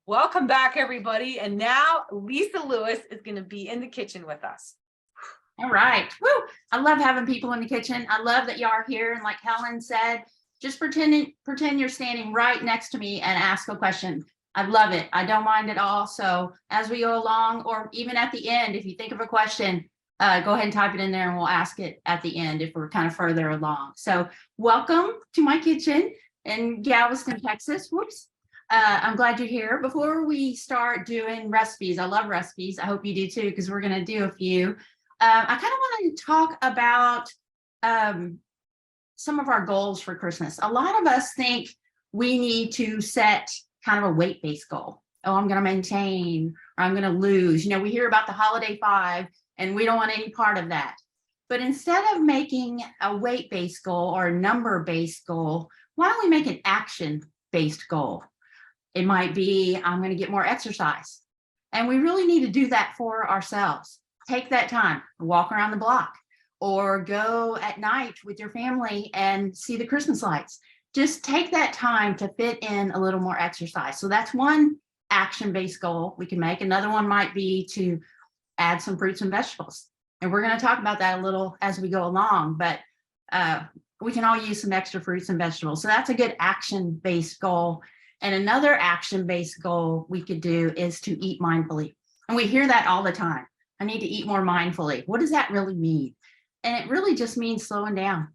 Welcome back, everybody. And now Lisa Lewis is going to be in the kitchen with us. All right. Woo! I love having people in the kitchen. I love that y'all are here. And like Helen said, just pretend you're standing right next to me and ask a question. I love it. I don't mind at all. So as we go along, or even at the end, if you think of a question, go ahead and type it in there and we'll ask it at the end if we're kind of further along. So welcome to my kitchen in Galveston, Texas. Whoops. I'm glad you're here. Before we start doing recipes, I love recipes. I hope you do too, because we're going to do a few. I kind of want to talk about some of our goals for Christmas. A lot of us think we need to set kind of a weight-based goal. Oh, I'm going to maintain, or I'm going to lose. You know, we hear about the holiday 5, and we don't want any part of that. But instead of making a weight-based goal or a number-based goal, why don't we make an action-based goal? It might be, I'm going to get more exercise. And we really need to do that for ourselves. Take that time, walk around the block, or go at night with your family and see the Christmas lights. Just take that time to fit in a little more exercise. So that's one action-based goal we can make. Another one might be to add some fruits and vegetables. And we're going to talk about that a little as we go along, but we can all use some extra fruits and vegetables. So that's a good action-based goal. And another action-based goal we could do is to eat mindfully. And we hear that all the time. I need to eat more mindfully. What does that really mean? And it really just means slowing down,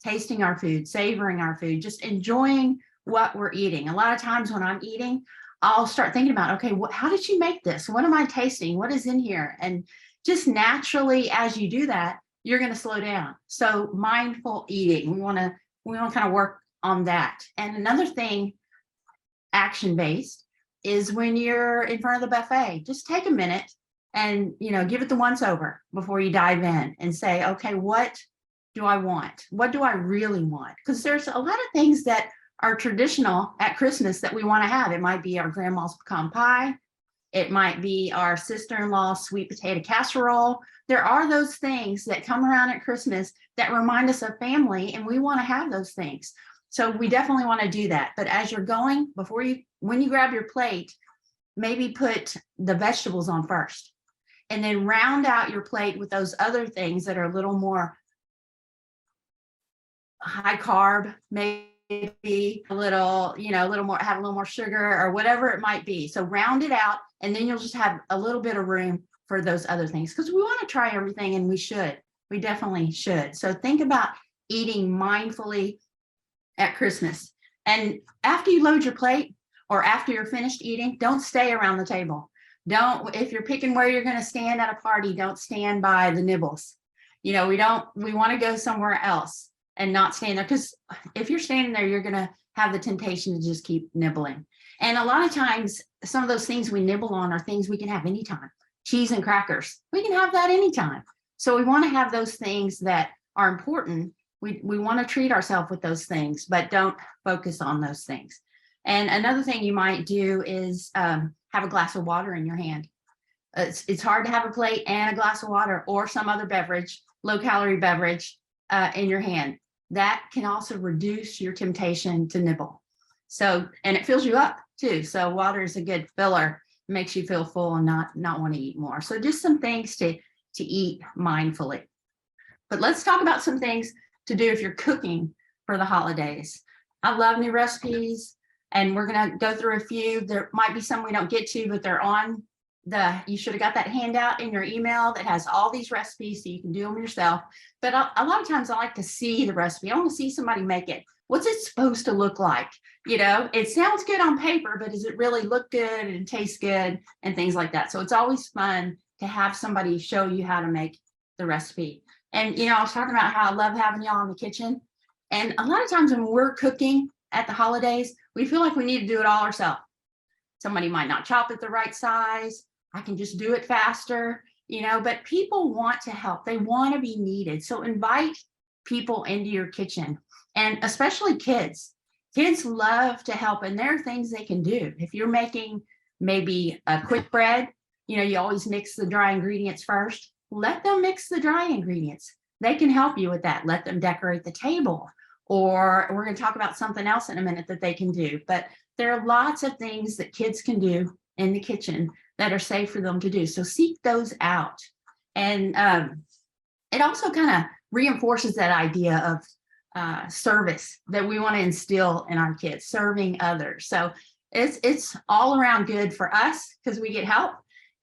tasting our food, savoring our food, just enjoying what we're eating. A lot of times when I'm eating, I'll start thinking about, okay, how did you make this? What am I tasting? What is in here? And just naturally, as you do that, you're going to slow down. So mindful eating, we want to kind of work on that. And another thing, action-based, is when you're in front of the buffet, just take a minute and, give it the once over before you dive in and say, okay, what do I want? What do I really want? Because there's a lot of things that are traditional at Christmas that we want to have. It might be our grandma's pecan pie. It might be our sister-in-law's sweet potato casserole. There are those things that come around at Christmas that remind us of family, and we want to have those things. So we definitely want to do that. But as you're going, when you grab your plate, maybe put the vegetables on first, and then round out your plate with those other things that are a little more high carb, maybe a little more, have a little more sugar or whatever it might be. So round it out, and then you'll just have a little bit of room for those other things, because we want to try everything, and we definitely should. So think about eating mindfully at Christmas. And after you load your plate, or after you're finished eating, don't stay around the table. If you're picking where you're going to stand at a party, don't stand by the nibbles. We want to go somewhere else and not stand there, because if you're standing there, you're going to have the temptation to just keep nibbling. And a lot of times, some of those things we nibble on are things we can have anytime. Cheese and crackers, we can have that anytime. So we want to have those things that are important. We want to treat ourselves with those things, but don't focus on those things. And another thing you might do is have a glass of water in your hand. It's hard to have a plate and a glass of water or some other beverage, low-calorie beverage in your hand. That can also reduce your temptation to nibble. So, and it fills you up too. So water is a good filler, makes you feel full and not want to eat more. So just some things to eat mindfully. But let's talk about some things to do if you're cooking for the holidays. I love new recipes, and we're going to go through a few. There might be some we don't get to, but they're on you should have got that handout in your email that has all these recipes so you can do them yourself. But a lot of times I like to see the recipe. I want to see somebody make it. What's it supposed to look like? It sounds good on paper, but does it really look good and taste good and things like that? So it's always fun to have somebody show you how to make the recipe. And, I was talking about how I love having y'all in the kitchen. And a lot of times when we're cooking at the holidays, we feel like we need to do it all ourselves. Somebody might not chop it the right size. I can just do it faster, but people want to help. They want to be needed. So invite people into your kitchen, and especially kids. Kids love to help, and there are things they can do. If you're making maybe a quick bread, you always mix the dry ingredients first. Let them mix the dry ingredients. They can help you with that. Let them decorate the table. Or we're going to talk about something else in a minute that they can do. But There are lots of things that kids can do in the kitchen that are safe for them to do. So seek those out. And it also kind of reinforces that idea of service that we want to instill in our kids, serving others. So it's all around good for us because we get help,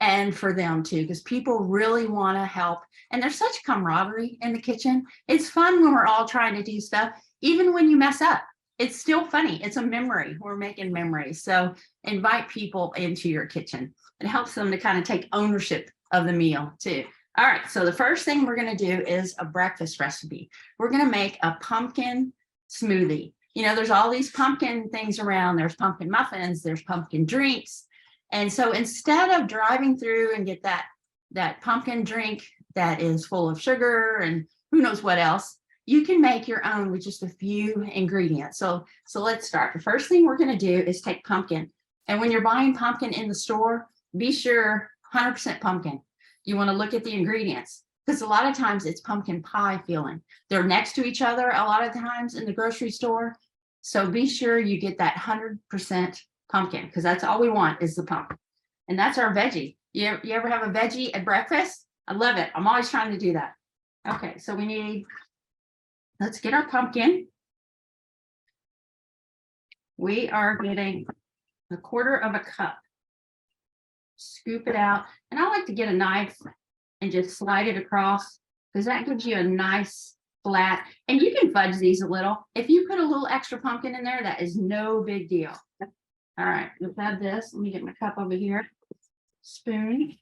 and for them too, because people really want to help. And there's such camaraderie in the kitchen. It's fun when we're all trying to do stuff, even when you mess up. It's still funny. It's a memory. We're making memories. So invite people into your kitchen. It helps them to kind of take ownership of the meal too. All right, so the first thing we're going to do is a breakfast recipe. We're going to make a pumpkin smoothie. You know, there's all these pumpkin things around. There's pumpkin muffins, there's pumpkin drinks. And so instead of driving through and get that pumpkin drink that is full of sugar and who knows what else, you can make your own with just a few ingredients. So let's start. The first thing we're going to do is take pumpkin. And when you're buying pumpkin in the store, be sure 100% pumpkin. You want to look at the ingredients because a lot of times it's pumpkin pie filling. They're next to each other a lot of times in the grocery store. So be sure you get that 100% pumpkin because that's all we want is the pumpkin. And that's our veggie. You ever have a veggie at breakfast? I love it. I'm always trying to do that. Okay, so let's get our pumpkin. We are getting 1/4 cup. Scoop it out. And I like to get a knife and just slide it across because that gives you a nice flat. And you can fudge these a little. If you put a little extra pumpkin in there, that is no big deal. All right, let's add this. Let me get my cup over here. Spoon.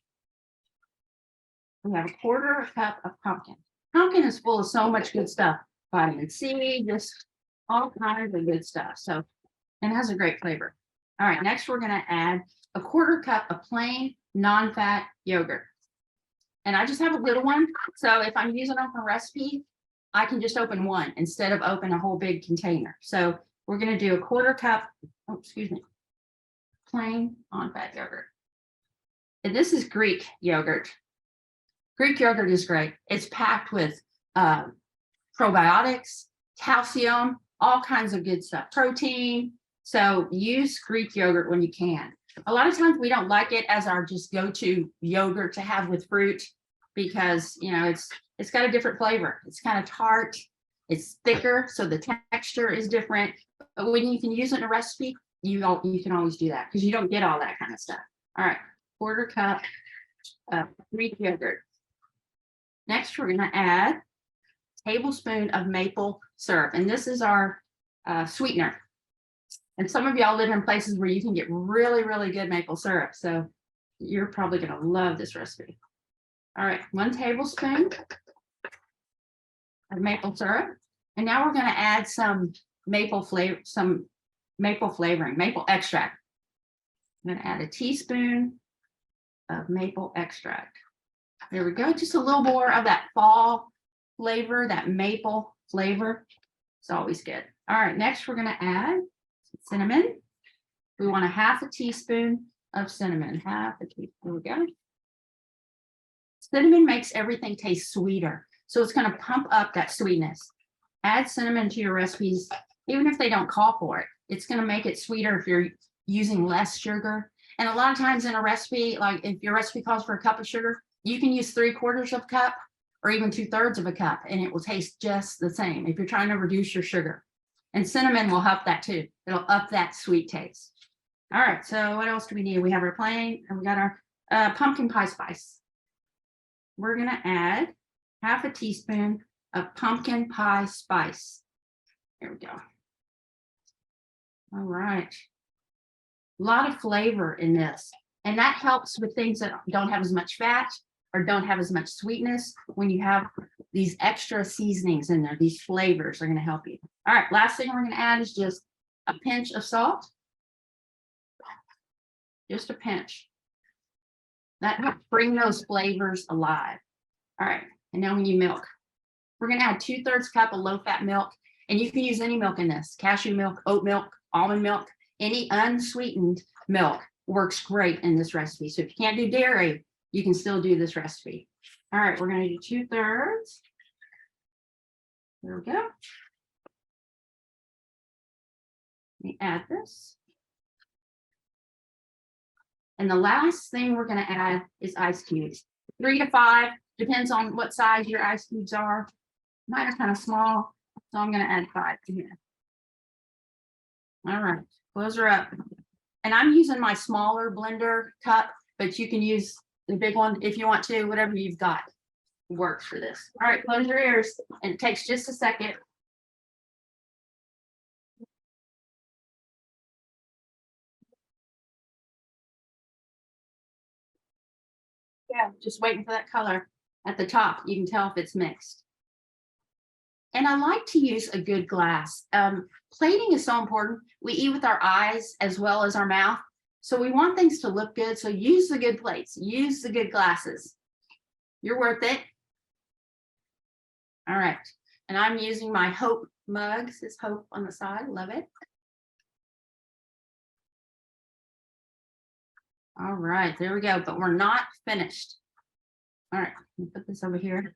We have 1/4 cup of pumpkin. Pumpkin is full of so much good stuff. Vitamin C, just all kinds of good stuff. So, and it has a great flavor. All right, next we're going to add 1/4 cup of plain non-fat yogurt. And I just have a little one. So if I'm using them for recipe, I can just open one instead of open a whole big container. So we're going to do 1/4 cup, plain non-fat yogurt. And this is Greek yogurt. Greek yogurt is great. It's packed with probiotics, calcium, all kinds of good stuff, protein. So use Greek yogurt when you can. A lot of times we don't like it as our just go-to yogurt to have with fruit because, you know, it's got a different flavor. It's kind of tart. It's thicker, so the texture is different. But when you can use it in a recipe, you can always do that because you don't get all that kind of stuff. All right, 1/4 cup of Greek yogurt. Next, we're going to add a tablespoon of maple syrup, and this is our sweetener. And some of y'all live in places where you can get really, really good maple syrup. So you're probably going to love this recipe. All right, 1 tablespoon of maple syrup. And now we're going to add some maple flavoring, maple extract. I'm going to add a teaspoon of maple extract. There we go. Just a little more of that fall flavor, that maple flavor. It's always good. All right, next we're going to add cinnamon. We want 1/2 teaspoon of cinnamon. 1/2 teaspoon. There we go. Cinnamon makes everything taste sweeter. So it's going to pump up that sweetness. Add cinnamon to your recipes, even if they don't call for it. It's going to make it sweeter if you're using less sugar. And a lot of times in a recipe, like if your recipe calls for a cup of sugar, you can use 3/4 cup or even 2/3 cup, and it will taste just the same if you're trying to reduce your sugar. And cinnamon will help that too. It'll up that sweet taste. All right, so what else do we need? We have our plain, and we got our pumpkin pie spice. We're going to add 1/2 teaspoon of pumpkin pie spice. There we go. All right. A lot of flavor in this. And that helps with things that don't have as much fat or don't have as much sweetness. When you have these extra seasonings in there, these flavors are going to help you. All right, last thing we're going to add is just a pinch of salt. Just a pinch. That helps bring those flavors alive. All right, and now we need milk. We're going to add 2/3 cup of low-fat milk. And you can use any milk in this. Cashew milk, oat milk, almond milk, any unsweetened milk works great in this recipe. So if you can't do dairy, you can still do this recipe. All right, we're going to do 2/3. There we go. Let me add this. And the last thing we're going to add is ice cubes. 3 to 5, depends on what size your ice cubes are. Mine are kind of small, so I'm going to add 5 to here. All right, close her up. And I'm using my smaller blender cup, but you can use the big one if you want to, whatever you've got works for this. All right, close your ears, and it takes just a second. Yeah, just waiting for that color at the top. You can tell if it's mixed. And I like to use a good glass. Plating is so important. We eat with our eyes as well as our mouth. So we want things to look good. So use the good plates, use the good glasses. You're worth it. All right. And I'm using my Hope mug. It says Hope on the side. Love it. All right, there we go. But we're not finished. All right, let me put this over here.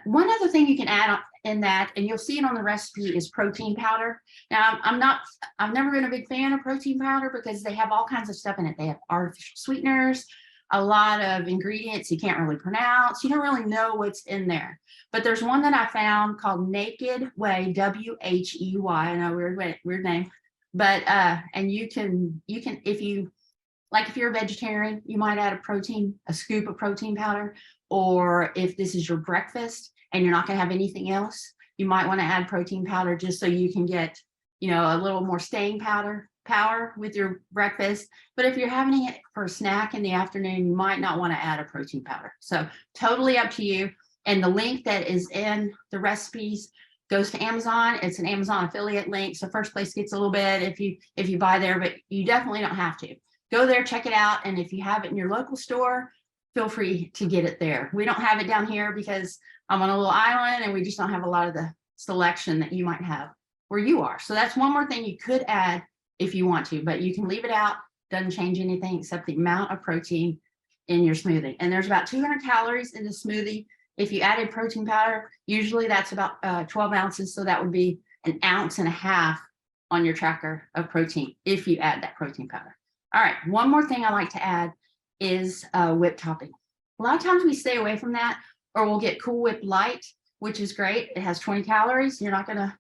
One other thing you can add on in that, and you'll see it on the recipe, is protein powder. Now, I've never been a big fan of protein powder because they have all kinds of stuff in it. They have artificial sweeteners, a lot of ingredients you can't really pronounce. You don't really know what's in there. But there's one that I found called Naked Whey, W-H-E-Y. I know, weird name. But and you can if you're a vegetarian, you might add a scoop of protein powder. Or if this is your breakfast and you're not going to have anything else, you might want to add protein powder just so you can get, a little more staying power with your breakfast. But if you're having it for a snack in the afternoon, you might not want to add a protein powder. So totally up to you. And the link that is in the recipes goes to Amazon. It's an Amazon affiliate link. So First Place gets a little bit if you buy there, but you definitely don't have to. Go there, check it out. And if you have it in your local store, feel free to get it there. We don't have it down here because I'm on a little island and we just don't have a lot of the selection that you might have where you are. So that's one more thing you could add if you want to, but you can leave it out. Doesn't change anything except the amount of protein in your smoothie. And there's about 200 calories in the smoothie. If you added protein powder, usually that's about 12 ounces. So that would be 1.5 ounces on your tracker of protein if you add that protein powder. All right, one more thing I like to add is whipped topping. A lot of times we stay away from that, or we'll get Cool Whip Light, which is great. It has 20 calories. You're not gonna,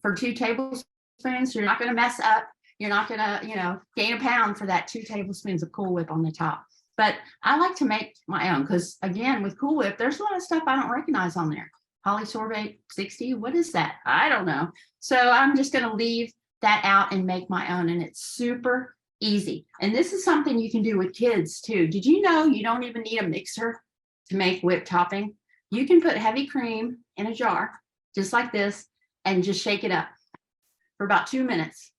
for 2 tablespoons, you're not gonna mess up. You're not gonna, gain a pound for that 2 tablespoons of Cool Whip on the top. But I like to make my own because, again, with Cool Whip, there's a lot of stuff I don't recognize on there. Polysorbate 60, what is that? I don't know. So I'm just gonna leave that out and make my own, and it's super easy. And this is something you can do with kids too. Did you know you don't even need a mixer to make whipped topping? You can put heavy cream in a jar, just like this, and just shake it up for about 2 minutes.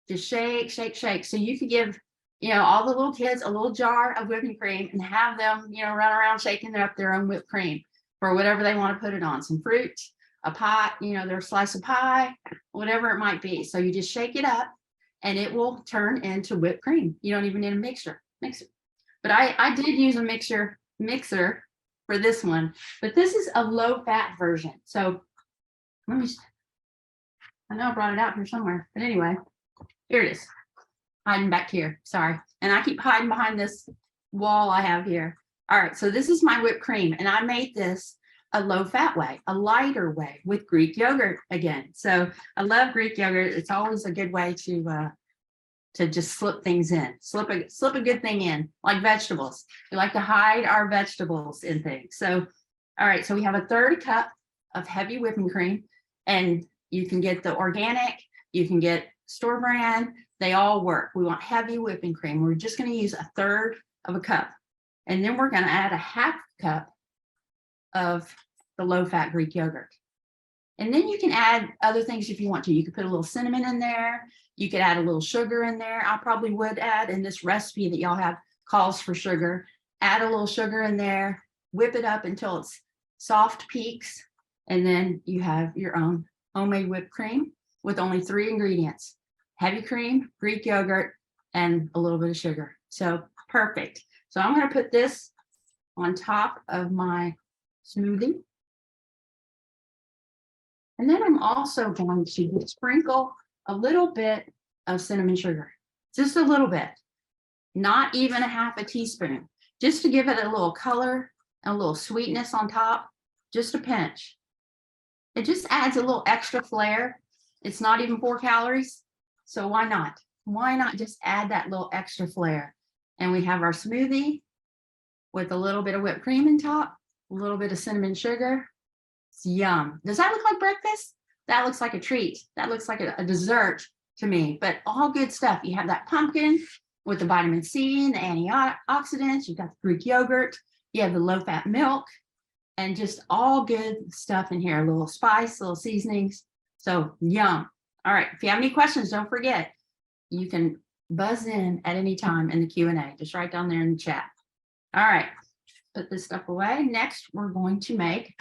Just shake, shake, shake. So you could give, all the little kids a little jar of whipping cream and have them, run around shaking up their own whipped cream for whatever they want to put it on. Some fruit, a pie, their slice of pie, whatever it might be. So you just shake it up and it will turn into whipped cream. You don't even need a mixer. But I did use a mixer for this one, but this is a low fat version. So let me, I know I brought it out here somewhere, but anyway, here it is, hiding back here. Sorry. And I keep hiding behind this wall I have here. All right. So this is my whipped cream, and I made this a low fat way, a lighter way with Greek yogurt again. So I love Greek yogurt. It's always a good way to just slip things in, slip a good thing in, like vegetables. We like to hide our vegetables in things. So, all right. So we have 1/3 cup of heavy whipping cream, and you can get the organic, you can get store brand. They all work. We want heavy whipping cream. We're just going to use 1/3 of a cup. And then we're going to add 1/2 cup of the low-fat Greek yogurt. And then you can add other things if you want to. You could put a little cinnamon in there. You could add a little sugar in there. I probably would add, in this recipe that y'all have calls for sugar, add a little sugar in there, whip it up until it's soft peaks. And then you have your own homemade whipped cream with only 3 ingredients: heavy cream, Greek yogurt, and a little bit of sugar. So perfect. So I'm going to put this on top of my smoothie. And then I'm also going to sprinkle a little bit of cinnamon sugar, just a little bit. not even a half a teaspoon, just to give it a little color and a little sweetness on top, just a pinch. It just adds a little extra flair. It's not even 4 calories, so why not? Why not just add that little extra flair? And we have our smoothie with a little bit of whipped cream on top, a little bit of cinnamon sugar. It's yum. Does that look like breakfast? That looks like a treat. That looks like a dessert to me, but all good stuff. You have that pumpkin with the vitamin C and the antioxidants. You've got the Greek yogurt. You have the low-fat milk, and just all good stuff in here. A little spice, little seasonings. So yum. All right. If you have any questions, don't forget, you can buzz in at any time in the Q&A. Just right down there in the chat. All right. Put this stuff away. Next, we're going to make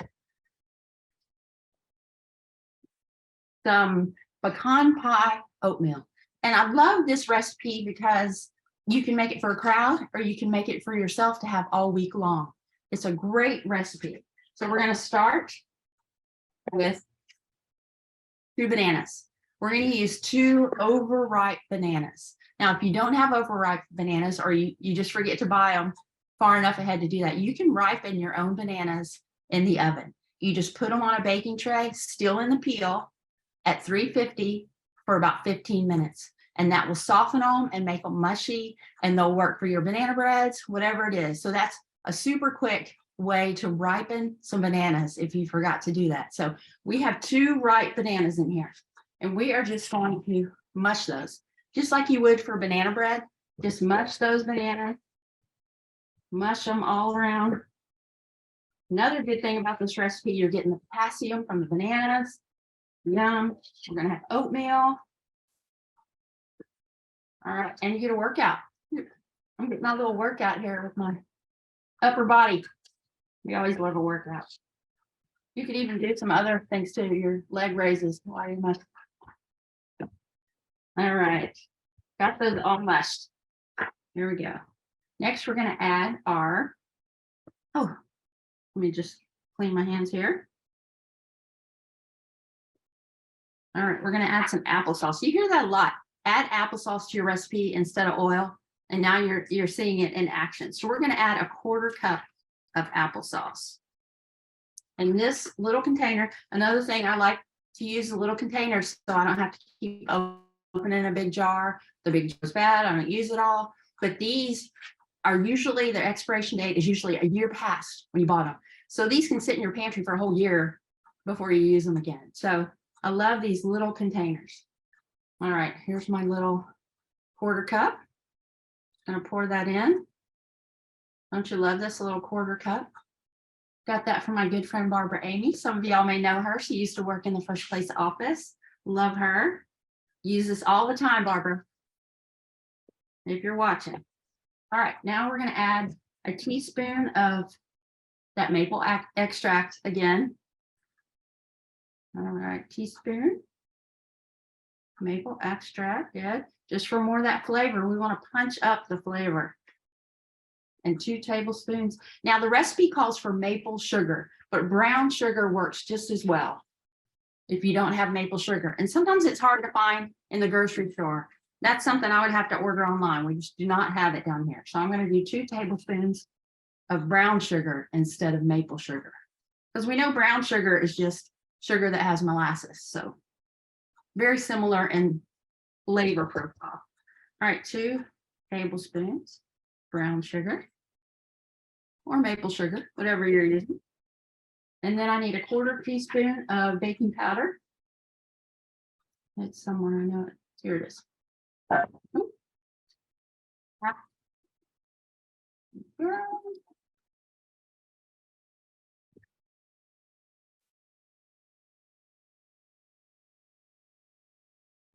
some pecan pie oatmeal. And I love this recipe because you can make it for a crowd or you can make it for yourself to have all week long. It's a great recipe. So we're going to start with 2 bananas. We're going to use 2 overripe bananas. Now, if you don't have overripe bananas or you just forget to buy them far enough ahead to do that, you can ripen your own bananas in the oven. You just put them on a baking tray, still in the peel, at 350 for about 15 minutes. And that will soften them and make them mushy, and they'll work for your banana breads, whatever it is. So that's a super quick way to ripen some bananas if you forgot to do that. So we have 2 ripe bananas in here, and we are just going to mush those just like you would for banana bread. Just mush those bananas, mush them all around. Another good thing about this recipe, you're getting the potassium from the bananas. Yum. We're going to have oatmeal. All right. And you get a workout. I'm getting my little workout here with my upper body. We always love a workout. You could even do some other things too. Your leg raises while you mush. All right. Got those all mushed. Here we go. Next, we're going to add our, let me just clean my hands here. All right, we're going to add some applesauce. You hear that a lot. Add applesauce to your recipe instead of oil, and now you're seeing it in action. So we're going to add a 1/4 cup of applesauce. And this little container, another thing, I like to use the little containers so I don't have to keep opening a big jar. The big jar is bad. I don't use it all. But these are usually, their expiration date is usually a year past when you bought them. So these can sit in your pantry for a whole year before you use them again. So I love these little containers. All right, here's my little 1/4 cup. Gonna pour that in. Don't you love this little 1/4 cup? Got that from my good friend Barbara Amy. Some of y'all may know her. She used to work in the First Place office. Love her. Use this all the time, Barbara, if you're watching. All right, now we're gonna add a teaspoon of that maple extract again. All right, teaspoon maple extract, good. Just for more of that flavor, we want to punch up the flavor. And 2 tablespoons. Now the recipe calls for maple sugar, but brown sugar works just as well if you don't have maple sugar. And sometimes it's hard to find in the grocery store. That's something I would have to order online. We just do not have it down here. So I'm going to do 2 tablespoons of brown sugar instead of maple sugar, because we know brown sugar is just sugar that has molasses. So very similar in flavor profile. All right, 2 tablespoons brown sugar or maple sugar, whatever you're using. And then I need a 1/4 teaspoon of baking powder. It's somewhere, I know it. Here it is.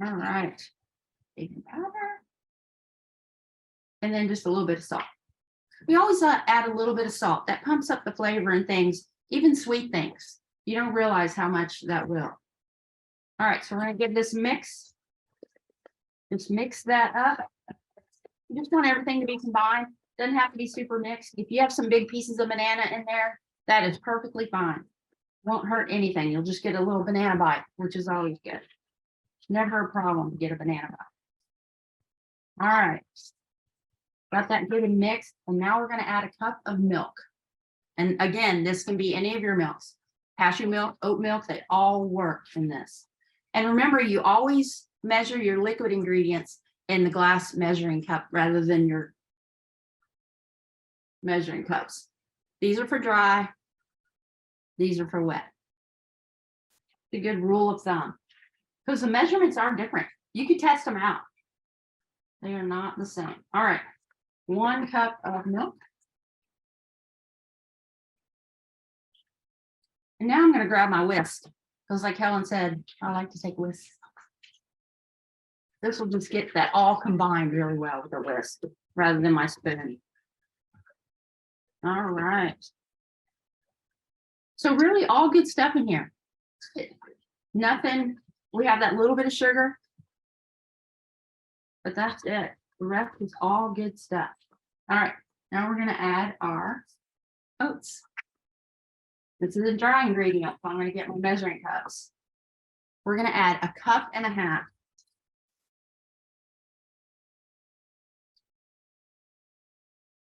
All right, baking powder. And then just a little bit of salt. We always add a little bit of salt. That pumps up the flavor and things, even sweet things. You don't realize how much that will. All right, so we're going to give this mix. Just mix that up. You just want everything to be combined. Doesn't have to be super mixed. If you have some big pieces of banana in there, that is perfectly fine. Won't hurt anything. You'll just get a little banana bite, which is always good. Never a problem to get a banana bite. All right. Got that good and mixed. And now we're going to add a cup of milk. And again, this can be any of your milks. Cashew milk, oat milk, they all work in this. And remember, you always measure your liquid ingredients in the glass measuring cup rather than your measuring cups. These are for dry. These are for wet. A good rule of thumb. Because the measurements are different. You can test them out. They are not the same. All right. 1 cup of milk. And now I'm going to grab my whisk. Because like Helen said, I like to take whisks. This will just get that all combined really well with a whisk rather than my spoon. All right. So really all good stuff in here. Nothing. We have that little bit of sugar. But that's it. The rest is all good stuff. All right. Now we're going to add our oats. This is a dry ingredient, so I'm going to get my measuring cups. We're going to add 1.5 cups. I'm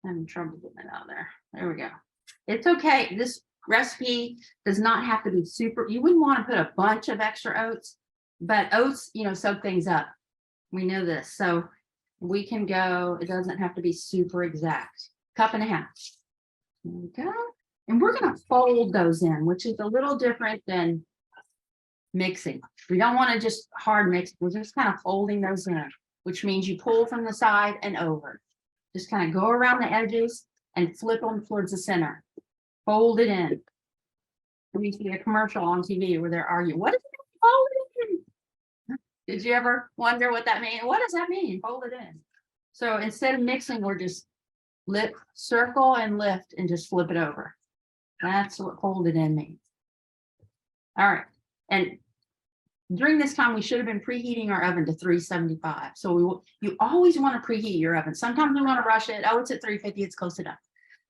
having trouble getting it out there. There we go. It's okay. This recipe does not have to be super. You wouldn't want to put a bunch of extra oats, but oats, soak things up. We know this. So we can go, it doesn't have to be super exact. 1.5 cups. There we go. And we're going to fold those in, which is a little different than mixing. We don't want to just hard mix. We're just kind of folding those in, which means you pull from the side and over. Just kind of go around the edges and flip them towards the center. Fold it in. We see a commercial on TV where they're arguing, what does it mean, fold it in? Did you ever wonder what that means? What does that mean? Fold it in. So instead of mixing, we're just lift, circle and lift and just flip it over. That's what fold it in means. All right. And during this time, we should have been preheating our oven to 375. So you always want to preheat your oven. Sometimes you want to rush it. Oh, it's at 350. It's close enough.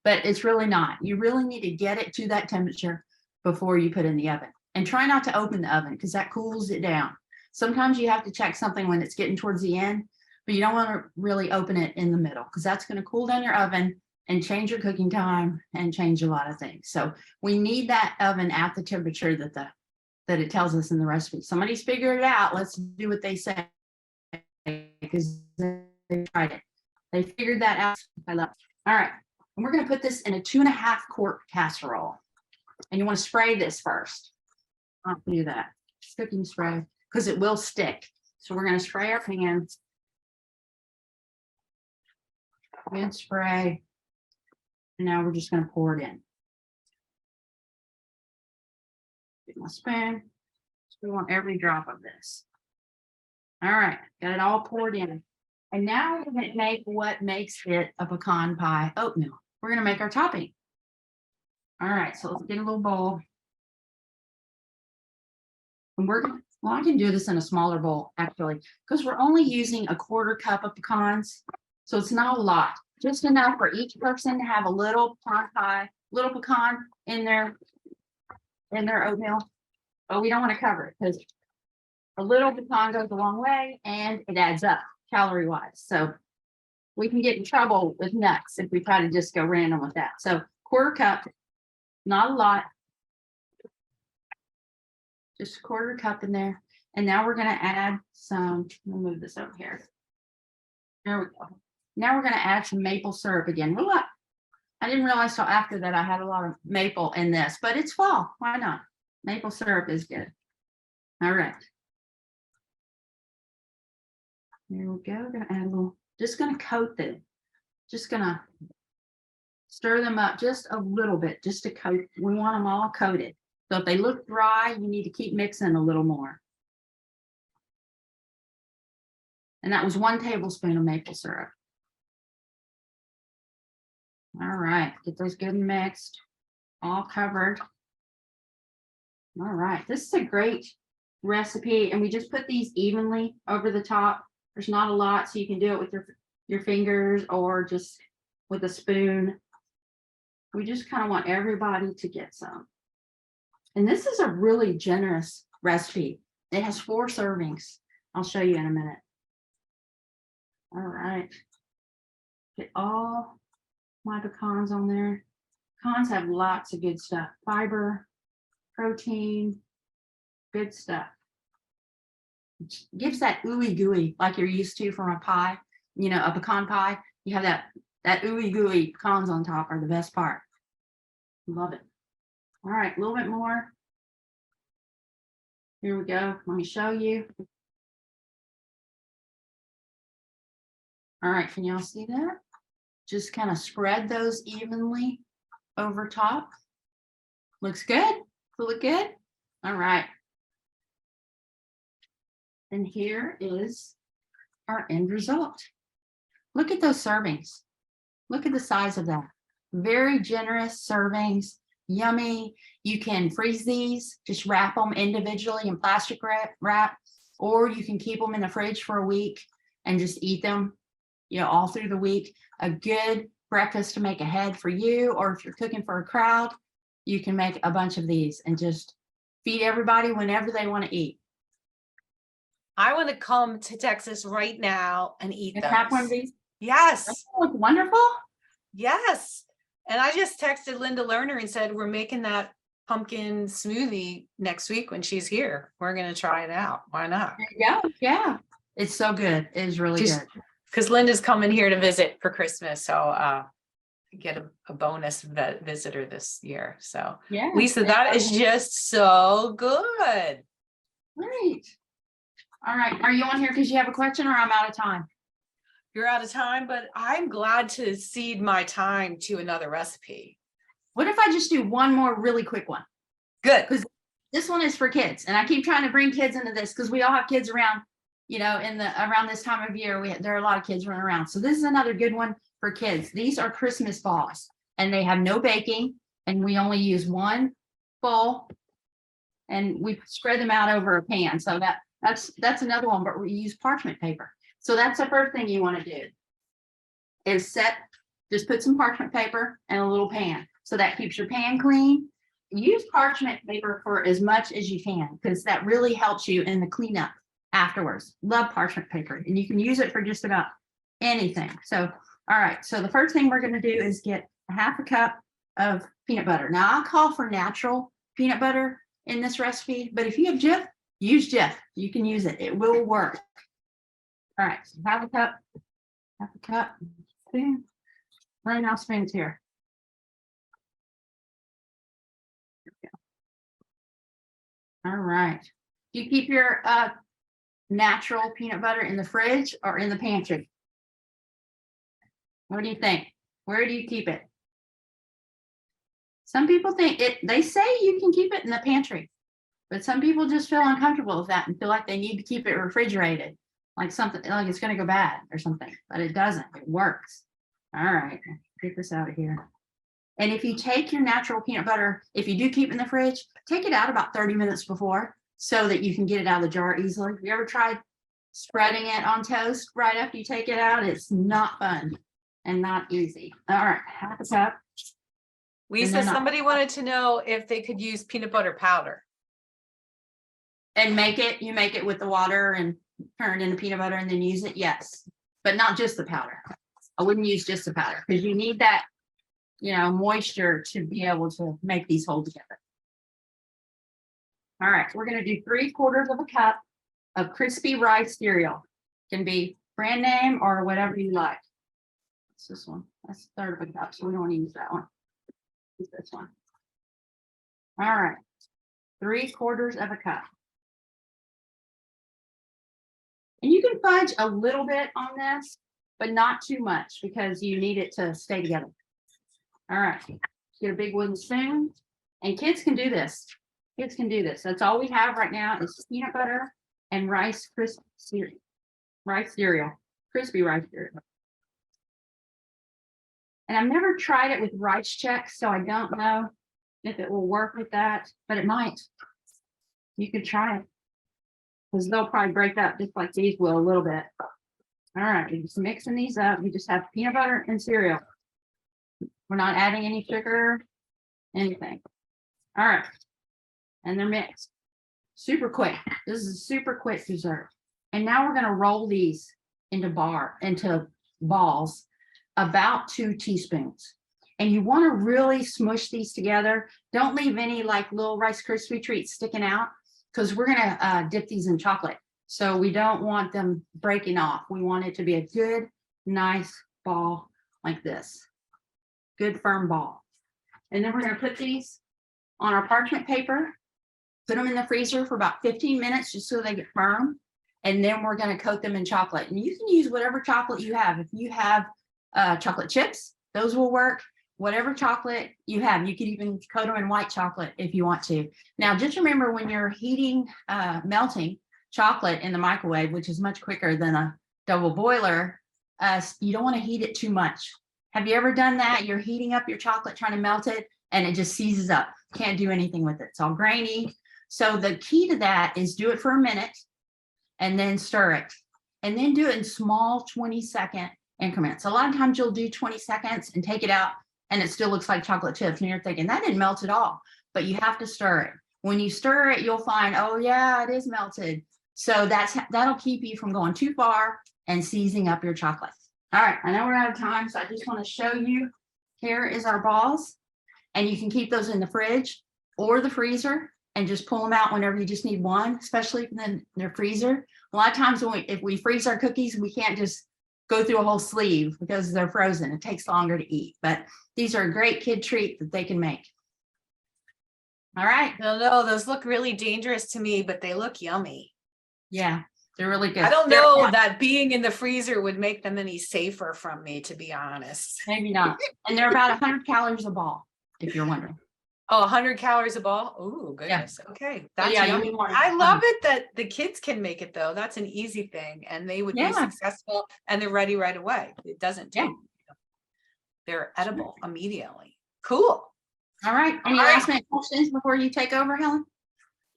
But it's really not. You really need to get it to that temperature before you put it in the oven. And try not to open the oven because that cools it down. Sometimes you have to check something when it's getting towards the end, but you don't want to really open it in the middle because that's going to cool down your oven and change your cooking time and change a lot of things. So we need that oven at the temperature that it tells us in the recipe. Somebody's figured it out. Let's do what they say because they tried it. They figured that out. I love it. All right. And we're going to put this in a 2.5 quart casserole. And you want to spray this first. I'll do that. Cooking spray because it will stick. So we're going to spray our pans. And spray. And now we're just going to pour it in. Get my spoon. So we want every drop of this. All right, got it all poured in. And now we're going to make what makes it a pecan pie oatmeal. We're going to make our topping. All right, so let's get a little bowl. And well, I can do this in a smaller bowl actually, because we're only using 1/4 cup of pecans. So it's not a lot, just enough for each person to have a little pecan pie, little pecan in their oatmeal. But we don't want to cover it because a little pecan goes a long way and it adds up calorie wise. So we can get in trouble with nuts if we try to just go random with that. So 1/4 cup, not a lot. Just 1/4 cup in there. And now we're going to add some, let me move this over here. There we go. Now we're going to add some maple syrup again. Look, I didn't realize till after that I had a lot of maple in this, but it's fall. Why not? Maple syrup is good. All right. There we go. We're going to add a little, just going to coat them. Just going to stir them up just a little bit, just to coat. We want them all coated. So if they look dry, you need to keep mixing a little more. And that was 1 tablespoon of maple syrup. All right, get those good and mixed, all covered. All right, this is a great recipe, and we just put these evenly over the top. There's not a lot, so you can do it with your fingers or just with a spoon. We just kind of want everybody to get some. And this is a really generous recipe. It has 4 servings. I'll show you in a minute. All right. Get all my pecans on there. Pecans have lots of good stuff. Fiber, protein, good stuff. Gives that ooey gooey like you're used to from a pie, you know, a pecan pie. You have that ooey gooey pecans on top are the best part. Love it. All right, a little bit more. Here we go. Let me show you. All right, can y'all see that? Just kind of spread those evenly over top. Looks good? Look good? All right. And here is our end result. Look at those servings. Look at the size of that. Very generous servings, yummy. You can freeze these, just wrap them individually in plastic wrap, or you can keep them in the fridge for a week and just eat them, you know, all through the week. A good breakfast to make ahead for you, or if you're cooking for a crowd, you can make a bunch of these and just feed everybody whenever they want to eat. I want to come to Texas right now and eat And those. have one of these. Yes. Oh, it's wonderful. Yes. And I just texted Linda Lerner and said, we're making that pumpkin smoothie next week when she's here. We're going to try it out. Why not? There you go. Yeah. It's so good. It is really good. Because Linda's coming here to visit for Christmas. So get a bonus visitor this year. So Yeah. Lisa, that is just so good. Great. All right. Are you on here because you have a question, or I'm out of time? You're out of time, but I'm glad to cede my time to another recipe. What if I just do one more really quick one? Good. Because this one is for kids, and I keep trying to bring kids into this because we all have kids around, you know, around this time of year. There are a lot of kids running around. So this is another good one for kids. These are Christmas balls, and they have no baking, and we only use one bowl, and we spread them out over a pan. So that's another one, but we use parchment paper. So that's the first thing you want to do is just put some parchment paper in a little pan. So that keeps your pan clean. Use parchment paper for as much as you can, because that really helps you in the cleanup afterwards. Love parchment paper, and you can use it for just about anything. So, all right. So the first thing we're going to do is get a half a cup of peanut butter. Now I'll call for natural peanut butter in this recipe, but if you have Jif, use Jif. You can use it. It will work. All right, so half a cup, spoon. Right now, spoons here. All right. Do you keep your natural peanut butter in the fridge or in the pantry? What do you think? Where do you keep it? Some people think they say you can keep it in the pantry, but some people just feel uncomfortable with that and feel like they need to keep it refrigerated. Like something like it's going to go bad or something, but it doesn't. It works. All right, get this out of here. And if you take your natural peanut butter, if you do keep it in the fridge, take it out about 30 minutes before so that you can get it out of the jar easily. Have you ever tried spreading it on toast right after you take it out? It's not fun and not easy. All right, half a cup. Lisa, somebody wanted to know if they could use peanut butter powder. And you make it with the water and turn it into peanut butter and then use it. Yes, but not just the powder. I wouldn't use just the powder because you need that, you know, moisture to be able to make these hold together. All right, we're going to do 3/4 of a cup of crispy rice cereal. Can be brand name or whatever you like. What's this one? That's a third of a cup, so we don't want to use that one. Use this one. All right, 3/4 of a cup. And you can fudge a little bit on this, but not too much because you need it to stay together. All right, get a big wooden spoon, and kids can do this. Kids can do this. That's all we have right now is peanut butter and rice crispy cereal. Rice cereal, crispy rice cereal. And I've never tried it with rice Chex, so I don't know if it will work with that, but it might. You could try it. Because they'll probably break up just like these will a little bit. All right, we're just mixing these up. We just have peanut butter and cereal. We're not adding any sugar, anything. All right, and they're mixed. Super quick. This is a super quick dessert. And now we're going to roll these into balls. about 2 teaspoons. And you want to really smush these together. Don't leave any like little Rice Krispie treats sticking out, because we're going to dip these in chocolate. So we don't want them breaking off. We want it to be a good, nice ball like this. Good firm ball. And then we're going to put these on our parchment paper, put them in the freezer for about 15 minutes just so they get firm. And then we're going to coat them in chocolate. And you can use whatever chocolate you have. If you have chocolate chips, those will work. Whatever chocolate you have, you could even coat them in white chocolate if you want to. Now, just remember when you're heating, melting chocolate in the microwave, which is much quicker than a double boiler, you don't want to heat it too much. Have you ever done that? You're heating up your chocolate, trying to melt it, and it just seizes up. Can't do anything with it. It's all grainy. So the key to that is do it for a minute and then stir it. And then do it in small 20-second increments. A lot of times you'll do 20 seconds and take it out, and it still looks like chocolate chips. And you're thinking, that didn't melt at all. But you have to stir it. When you stir it, you'll find, oh yeah, it is melted. So that'll keep you from going too far and seizing up your chocolate. All right, I know we're out of time, so I just want to show you. Here is our balls. And you can keep those in the fridge or the freezer and just pull them out whenever you just need one, especially in their freezer. A lot of times if we freeze our cookies, we can't just go through a whole sleeve because they're frozen. It takes longer to eat, but these are a great kid treat that they can make. All right. No, those look really dangerous to me, but they look yummy. Yeah, they're really good. I don't know that being in the freezer would make them any safer from me, to be honest. Maybe not. And they're about 100 calories a ball, if you're wondering. Oh, 100 calories a ball. Oh, goodness. Yeah. Okay. That's yummy. I love it that the kids can make it, though. That's an easy thing. And they would be successful and they're ready right away. It doesn't take. They're edible immediately. Cool. All right. Any last minute questions before you take over, Helen?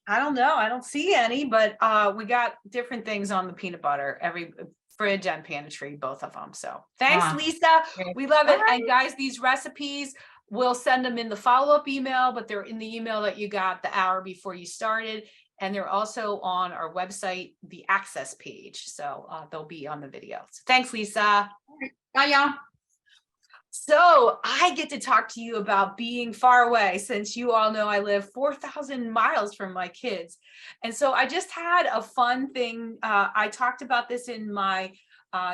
I don't know. I don't see any, but we got different things on the peanut butter, every fridge and pantry, both of them. So thanks, Lisa. We love it. And guys, these recipes, we'll send them in the follow-up email, but they're in the email that you got the hour before you started. And they're also on our website, the access page. So they'll be on the video. So thanks, Lisa. Bye, y'all. So I get to talk to you about being far away, since you all know I live 4,000 miles from my kids. And so I just had a fun thing. I talked about this in my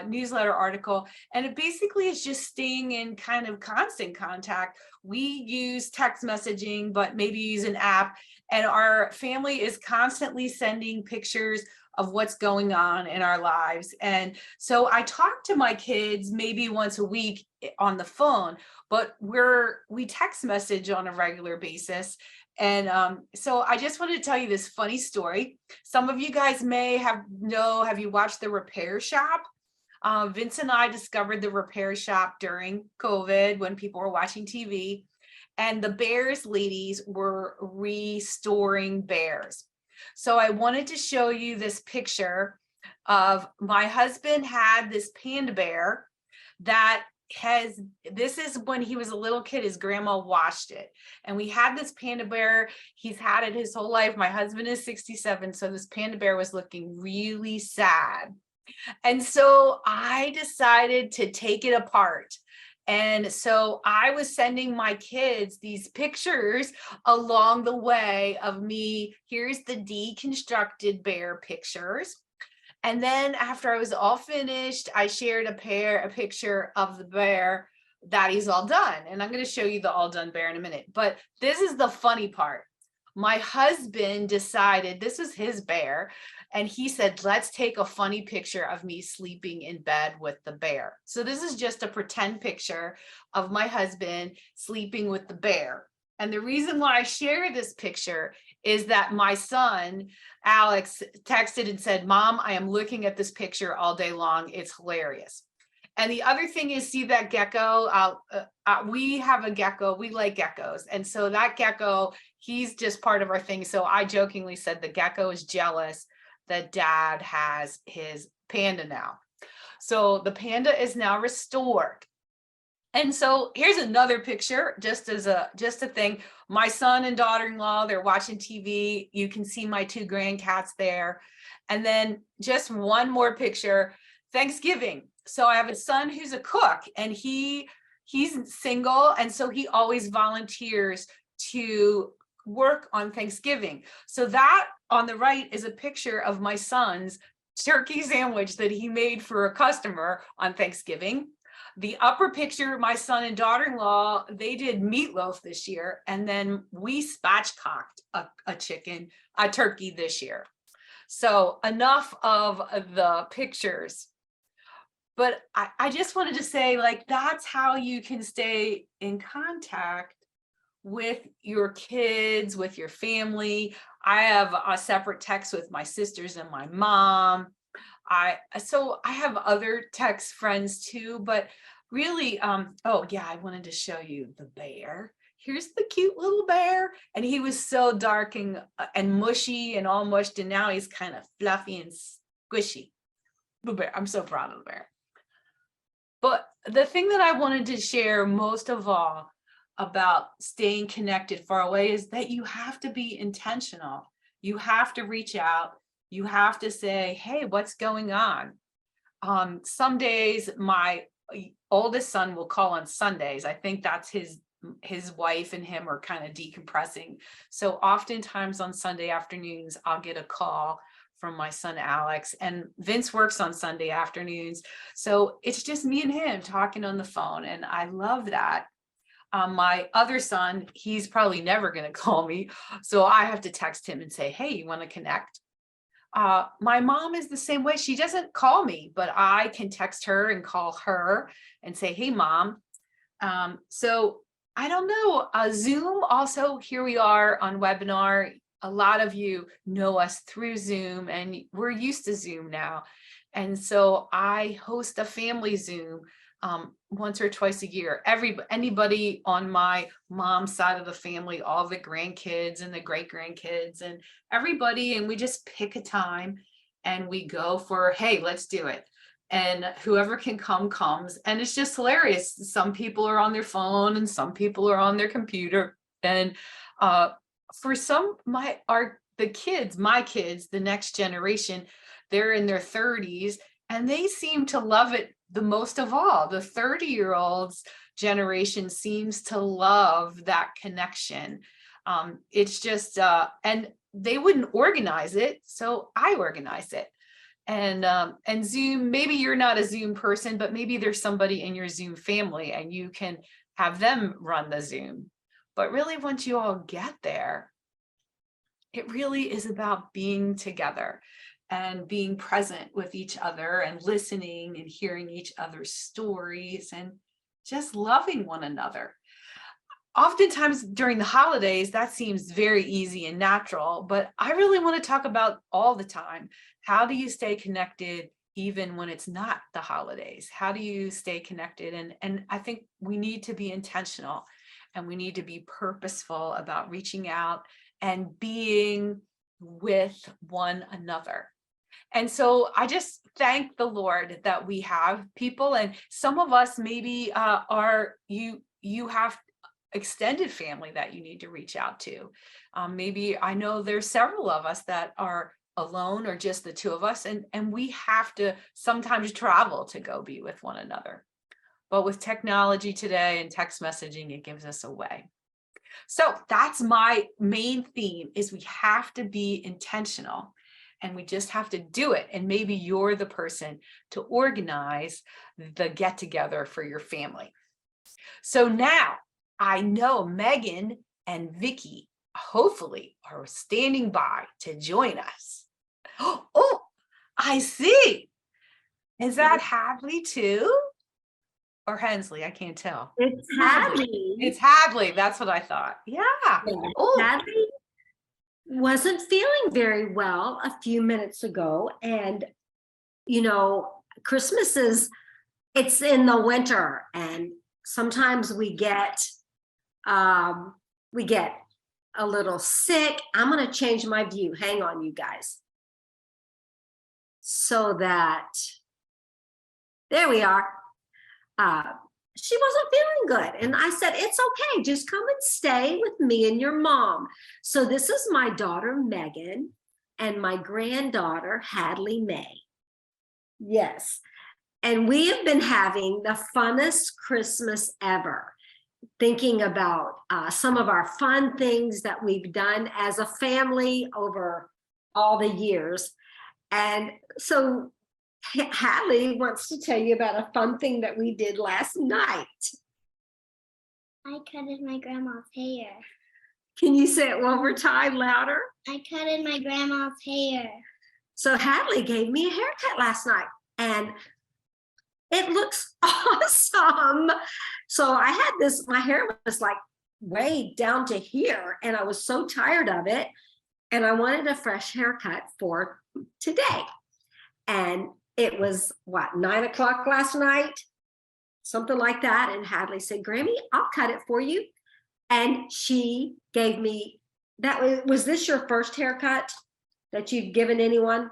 newsletter article, and it basically is just staying in kind of constant contact. We use text messaging, but maybe use an app, and our family is constantly sending pictures of what's going on in our lives. And so I talk to my kids maybe once a week on the phone, but we text message on a regular basis. And so I just wanted to tell you this funny story. Some of you guys may have you watched The Repair Shop? Vince and I discovered The Repair Shop during COVID when people were watching TV, and the Bears ladies were restoring bears. So I wanted to show you this picture of my husband had this panda bear that this is when he was a little kid, his grandma washed it. And we had this panda bear. He's had it his whole life. My husband is 67. So this panda bear was looking really sad. And so I decided to take it apart. And so I was sending my kids these pictures along the way of me. Here's the deconstructed bear pictures. And then after I was all finished, I shared a picture of the bear that he's all done. And I'm going to show you the all done bear in a minute. But this is the funny part. My husband decided, this is his bear, and he said, let's take a funny picture of me sleeping in bed with the bear. So this is just a pretend picture of my husband sleeping with the bear. And the reason why I share this picture is that my son, Alex, texted and said, Mom, I am looking at this picture all day long. It's hilarious. And the other thing is, see that gecko? We have a gecko. We like geckos. And so that gecko, he's just part of our thing. So I jokingly said the gecko is jealous that Dad has his panda now. So the panda is now restored. And so here's another picture, just a thing. My son and daughter-in-law, they're watching TV. You can see my 2 grandcats there. And then just one more picture. Thanksgiving. So I have a son who's a cook, and he's single, and so he always volunteers to work on Thanksgiving. So that on the right is a picture of my son's turkey sandwich that he made for a customer on Thanksgiving. The upper picture, my son and daughter-in-law, they did meatloaf this year, and then we spatchcocked a turkey this year. So enough of the pictures. But I just wanted to say, like, that's how you can stay in contact with your kids, with your family. I have a separate text with my sisters and my mom. So I have other text friends too, but really, oh yeah, I wanted to show you the bear. Here's the cute little bear, and he was so dark and mushy and all mushed, and now he's kind of fluffy and squishy. The bear, I'm so proud of the bear. But the thing that I wanted to share most of all about staying connected far away is that you have to be intentional. You have to reach out. You have to say, hey, what's going on? Some days my oldest son will call on Sundays. I think that's his wife and him are kind of decompressing. So oftentimes on Sunday afternoons, I'll get a call from my son Alex, and Vince works on Sunday afternoons. So it's just me and him talking on the phone, and I love that. My other son, he's probably never going to call me, so I have to text him and say, hey, you want to connect? My mom is the same way. She doesn't call me, but I can text her and call her and say, hey, mom. So I don't know. Zoom also, here we are on webinar. A lot of you know us through Zoom, and we're used to Zoom now. And so I host a family Zoom once or twice a year. Anybody on my mom's side of the family, all the grandkids and the great grandkids and everybody, and we just pick a time and we go for, hey, let's do it. And whoever can come comes, and it's just hilarious. Some people are on their phone and some people are on their computer, and for some, my kids, the next generation, they're in their 30s, and they seem to love it the most of all. The 30-year-olds generation seems to love that connection. It's just, and they wouldn't organize it, so I organize it. And Zoom, maybe you're not a Zoom person, but maybe there's somebody in your Zoom family and you can have them run the Zoom. But really, once you all get there, it really is about being together and being present with each other and listening and hearing each other's stories and just loving one another. Oftentimes during the holidays, that seems very easy and natural, but I really want to talk about all the time. How do you stay connected even when it's not the holidays? How do you stay connected? And I think we need to be intentional, and we need to be purposeful about reaching out and being with one another. And so I just thank the Lord that we have people, and some of us maybe you have extended family that you need to reach out to. Maybe I know there's several of us that are alone or just the two of us, and we have to sometimes travel to go be with one another. But with technology today and text messaging, it gives us a way. So that's my main theme, is we have to be intentional, and we just have to do it. And maybe you're the person to organize the get together for your family. So now I know Megan and Vicki hopefully are standing by to join us. Oh, I see. Is that Hadley too? Or Hensley? I can't tell. It's Hadley. It's Hadley. That's what I thought. Yeah. Oh. Hadley wasn't feeling very well a few minutes ago. And, you know, Christmas it's in the winter. And sometimes we get a little sick. I'm going to change my view. Hang on, you guys. So that, there we are. She wasn't feeling good. And I said, it's okay. Just come and stay with me and your mom. So this is my daughter, Megan, and my granddaughter, Hadley May. Yes. And we have been having the funnest Christmas ever, thinking about some of our fun things that we've done as a family over all the years. And so Hadley wants to tell you about a fun thing that we did last night. I cutted my grandma's hair. Can you say it one more time, louder? I cutted my grandma's hair. So Hadley gave me a haircut last night, and it looks awesome. So I had this, my hair was like way down to here, and I was so tired of it. And I wanted a fresh haircut for today. And it was what, 9 o'clock last night? Something like that. And Hadley said, Grammy, I'll cut it for you. And she gave me, was this your first haircut that you've given anyone?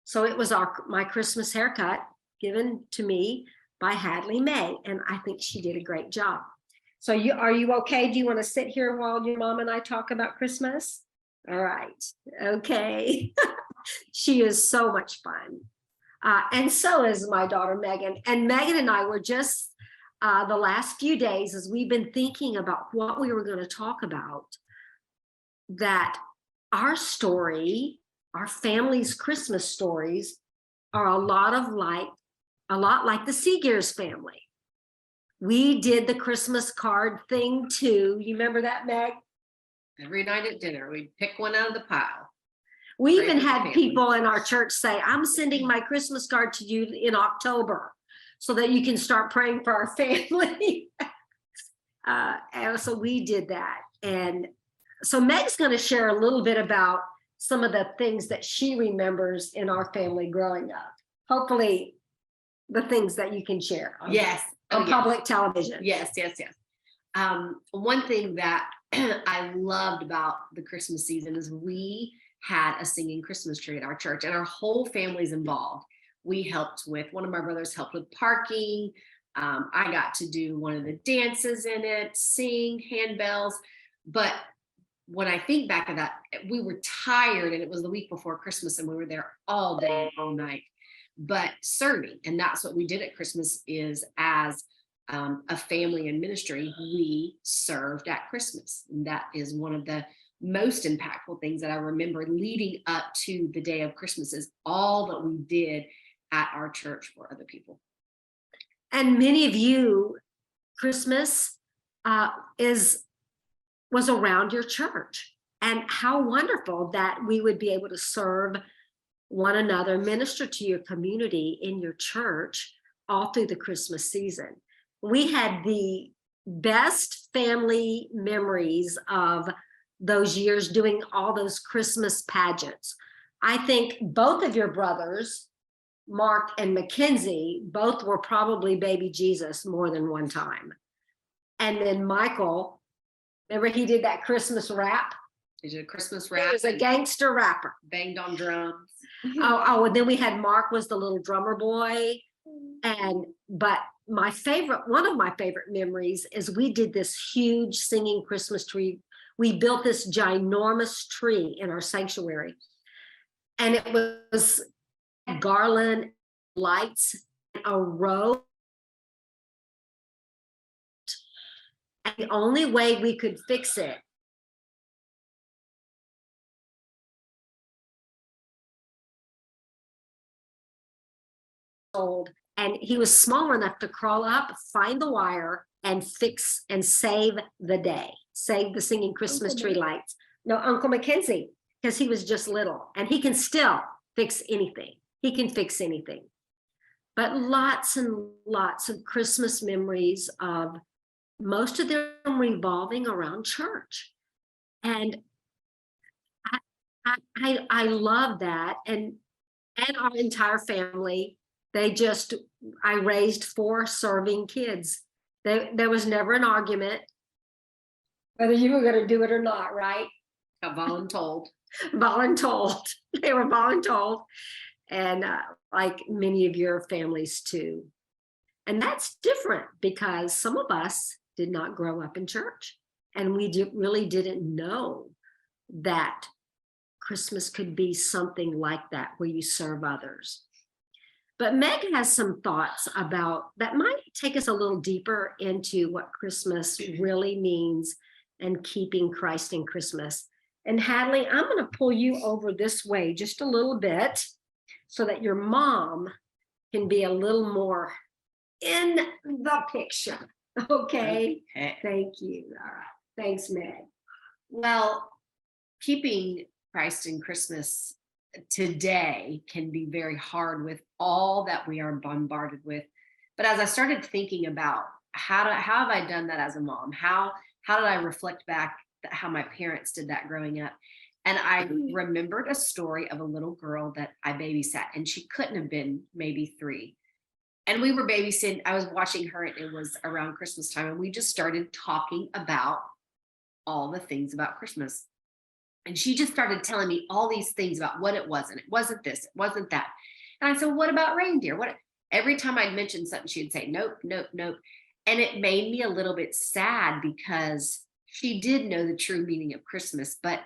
So it was my Christmas haircut given to me by Hadley May. And I think she did a great job. So are you okay? Do you want to sit here while your mom and I talk about Christmas? All right. Okay. She is so much fun. And so is my daughter, Megan. And Megan and I were just the last few days, as we've been thinking about what we were going to talk about, that our story, our family's Christmas stories are a lot like the Seegers family. We did the Christmas card thing too. You remember that, Meg? Every night at dinner, we'd pick one out of the pile. We Pray even for the had family. people in our church say, I'm sending my Christmas card to you in October so that you can start praying for our family. And so we did that. And so Meg's going to share a little bit about some of the things that she remembers in our family growing up. Hopefully the things that you can share on, Yes. on Oh, yes. public television. Yes. One thing that I loved about the Christmas season is we had a singing Christmas tree at our church, and our whole family's involved. We helped with, one of my brothers helped with parking. I got to do one of the dances in it, sing handbells. But when I think back of that, we were tired, and it was the week before Christmas, and we were there all day, all night. But serving, and that's what we did at Christmas, is as a family and ministry, we served at Christmas. And that is one of the most impactful things that I remember leading up to the day of Christmas, is all that we did at our church for other people. And many of you, Christmas was around your church. And how wonderful that we would be able to serve one another, minister to your community in your church all through the Christmas season. We had the best family memories of those years doing all those Christmas pageants. I think both of your brothers, Mark and Mackenzie, both were probably baby Jesus more than one time. And then Michael, remember he did that Christmas rap? He did a Christmas He rap. was a gangster rapper. Banged on drums. And then we had Mark was the little drummer boy. But one of my favorite memories is we did this huge singing Christmas tree. We built this ginormous tree in our sanctuary. And it was garland, lights, a row. And the only way we could fix it and he was small enough to crawl up, find the wire, and fix and save the day, save the singing Christmas tree lights. No, Uncle Mackenzie, because he was just little, and he can still fix anything. He can fix anything. But lots and lots of Christmas memories of most of them revolving around church. And I love that. And our entire family, I raised 4 serving kids. There was never an argument whether you were going to do it or not, right? Voluntold. Voluntold. They were voluntold. And like many of your families too. And that's different because some of us did not grow up in church, and we really didn't know that Christmas could be something like that, where you serve others. But Meg has some thoughts about that might take us a little deeper into what Christmas really means and keeping Christ in Christmas. And Hadley, I'm going to pull you over this way just a little bit so that your mom can be a little more in the picture. Okay. Okay. Thank you. All right. Thanks, Meg. Well, keeping Christ in Christmas today can be very hard with all that we are bombarded with. But as I started thinking about how have I done that as a mom? How did I reflect back how my parents did that growing up? And I remembered a story of a little girl that I babysat, and she couldn't have been maybe 3. And we were babysitting. I was watching her, and it was around Christmas time, and we just started talking about all the things about Christmas. And she just started telling me all these things about what it wasn't. It wasn't this, it wasn't that. And I said, what about reindeer? What? Every time I'd mention something, she'd say, nope, nope, nope. And it made me a little bit sad because she did know the true meaning of Christmas, but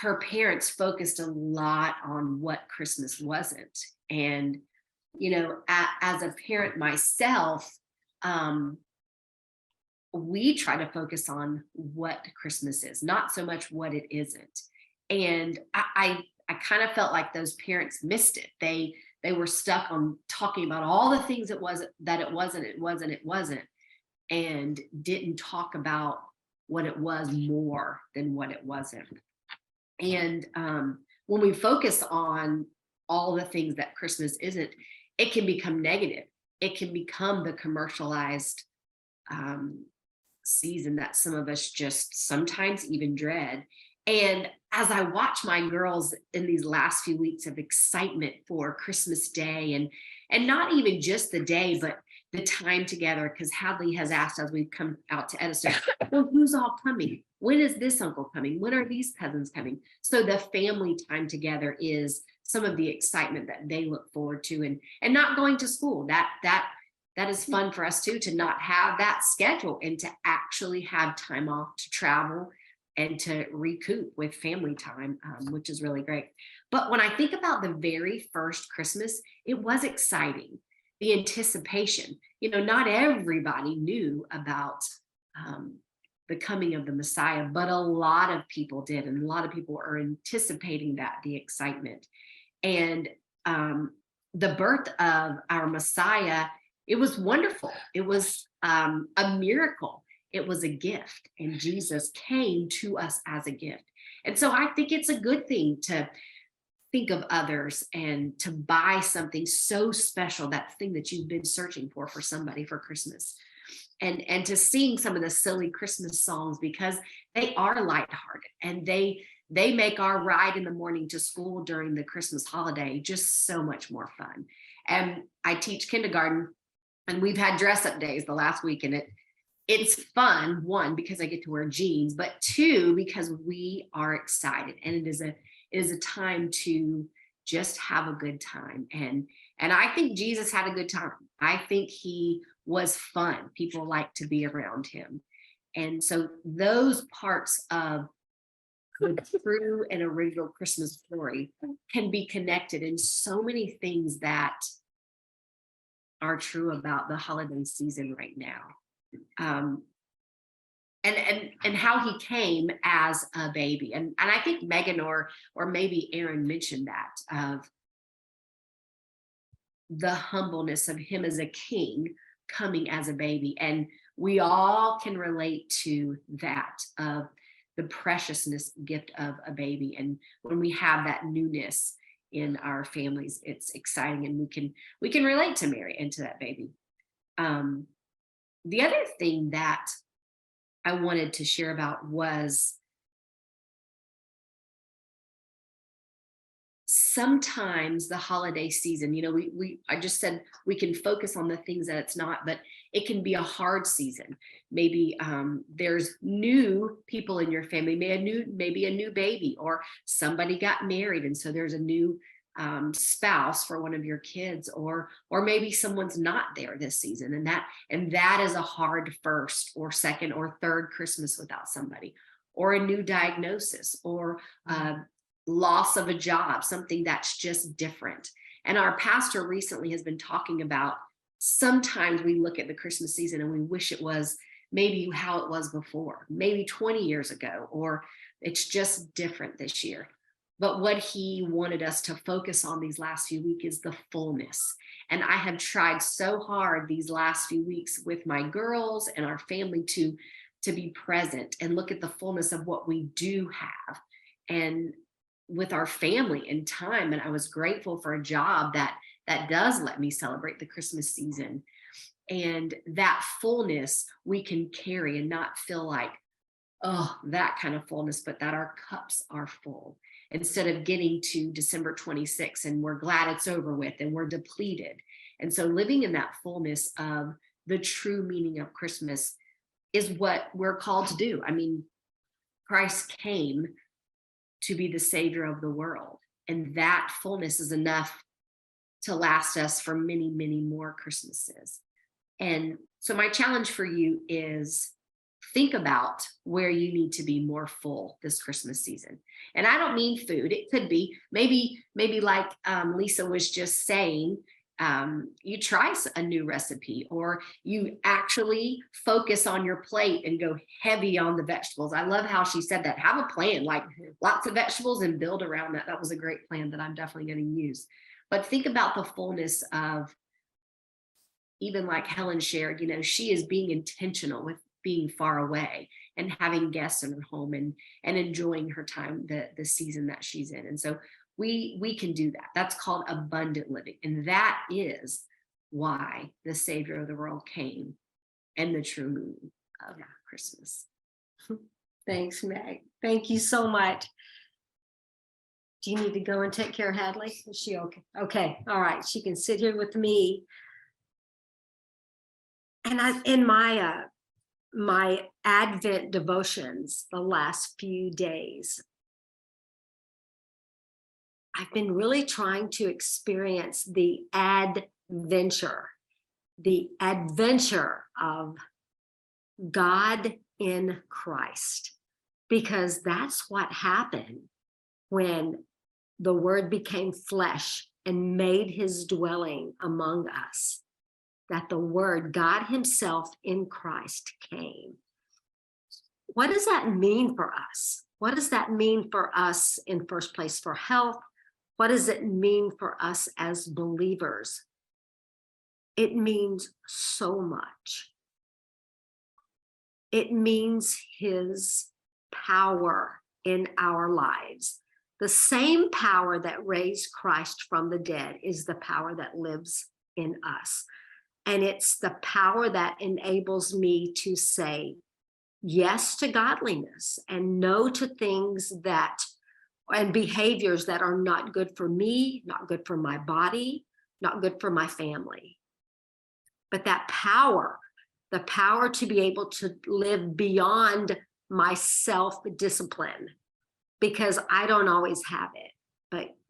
her parents focused a lot on what Christmas wasn't. And, you know, as a parent myself, we try to focus on what Christmas is, not so much what it isn't. And I kind of felt like those parents missed it. They were stuck on talking about all the things it wasn't, and didn't talk about what it was more than what it wasn't. And when we focus on all the things that Christmas isn't, it can become negative. It can become the commercialized season that some of us just sometimes even dread. And as I watch my girls in these last few weeks of excitement for Christmas Day, and not even just the day, but the time together, because Hadley has asked as we've come out to Edison, well, who's all coming? When is this uncle coming? When are these cousins coming? So the family time together is some of the excitement that they look forward to, and not going to school. That is fun for us too, to not have that schedule and to actually have time off to travel and to recoup with family time, which is really great. But when I think about the very first Christmas, it was exciting. The anticipation, you know, not everybody knew about the coming of the Messiah, but a lot of people did. And a lot of people are anticipating that, the excitement. And the birth of our Messiah, it was wonderful. It was a miracle. It was a gift, and Jesus came to us as a gift. And so I think it's a good thing to think of others and to buy something so special, that thing that you've been searching for somebody for Christmas, and to sing some of the silly Christmas songs, because they are lighthearted and they make our ride in the morning to school during the Christmas holiday just so much more fun. And I teach kindergarten, and we've had dress up days the last week, and it's fun, 1, because I get to wear jeans, but 2, because we are excited, and it is a time to just have a good time. And I think Jesus had a good time. I think he was fun. People like to be around him. And so those parts of the true and original Christmas story can be connected in so many things that are true about the holiday season right now. And how he came as a baby. And I think Megan or maybe Aaron mentioned that, of the humbleness of him as a king coming as a baby. And we all can relate to that, of the preciousness gift of a baby. And when we have that newness in our families, it's exciting, and we can relate to Mary and to that baby. The other thing that I wanted to share about was sometimes the holiday season, you know, I just said we can focus on the things that it's not, but it can be a hard season. Maybe there's new people in your family, maybe a new baby, or somebody got married, and so there's a new spouse for one of your kids, or maybe someone's not there this season, and that is a hard first or second or third Christmas without somebody, or a new diagnosis, or loss of a job, something that's just different. And our pastor recently has been talking about sometimes we look at the Christmas season and we wish it was maybe how it was before, maybe 20 years ago, or it's just different this year. But what he wanted us to focus on these last few weeks is the fullness. And I have tried so hard these last few weeks with my girls and our family to be present and look at the fullness of what we do have and with our family and time. And I was grateful for a job that does let me celebrate the Christmas season. And that fullness we can carry and not feel like, oh, that kind of fullness, but that our cups are full instead of getting to December 26th and we're glad it's over with and we're depleted. And so living in that fullness of the true meaning of Christmas is what we're called to do. I mean, Christ came to be the savior of the world, and that fullness is enough to last us for many, many more Christmases. And so my challenge for you is think about where you need to be more full this Christmas season. And I don't mean food. It could be maybe like Lisa was just saying, you try a new recipe, or you actually focus on your plate and go heavy on the vegetables. I love how she said that. Have a plan, like lots of vegetables, and build around that. That was a great plan that I'm definitely going to use. But think about the fullness of, even like Helen shared, she is being intentional with being far away and having guests in her home and enjoying her time, the season that she's in. And so we can do that. That's called abundant living. And that is why the Savior of the world came and the true meaning of Christmas. Thanks, Meg. Thank you so much. Do you need to go and take care of Hadley? Is she okay? Okay. All right. She can sit here with me. And in my Advent devotions the last few days, I've been really trying to experience the adventure of God in Christ, because that's what happened when the Word became flesh and made his dwelling among us, that the Word, God himself in Christ, came. What does that mean for us? What does that mean for us in first place for health? What does it mean for us as believers? It means so much. It means his power in our lives. The same power that raised Christ from the dead is the power that lives in us. And it's the power that enables me to say yes to godliness and no to things and behaviors that are not good for me, not good for my body, not good for my family. But that power, the power to be able to live beyond my self-discipline, because I don't always have it,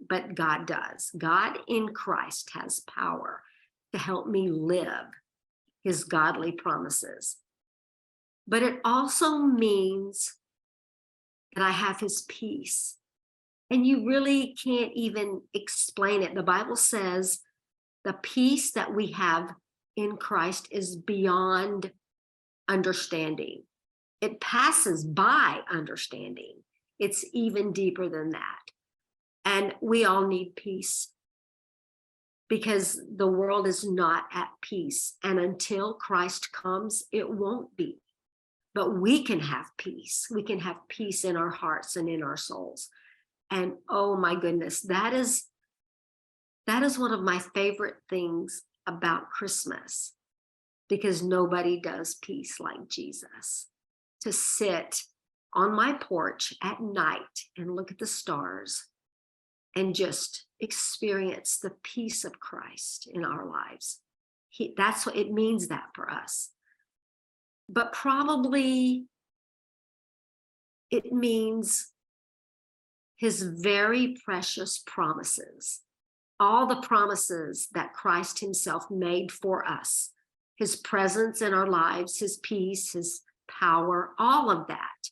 but God does. God in Christ has power to help me live his godly promises. But it also means that I have his peace. And you really can't even explain it. The Bible says the peace that we have in Christ is beyond understanding. It passes by understanding. It's even deeper than that. And we all need peace because the world is not at peace. And until Christ comes, it won't be. But we can have peace. We can have peace in our hearts and in our souls. And oh my goodness, that is one of my favorite things about Christmas, because nobody does peace like Jesus. To sit on my porch at night and look at the stars and just experience the peace of Christ in our lives. That's what it means, that for us. But probably it means his very precious promises, all the promises that Christ himself made for us, his presence in our lives, his peace, his power, all of that.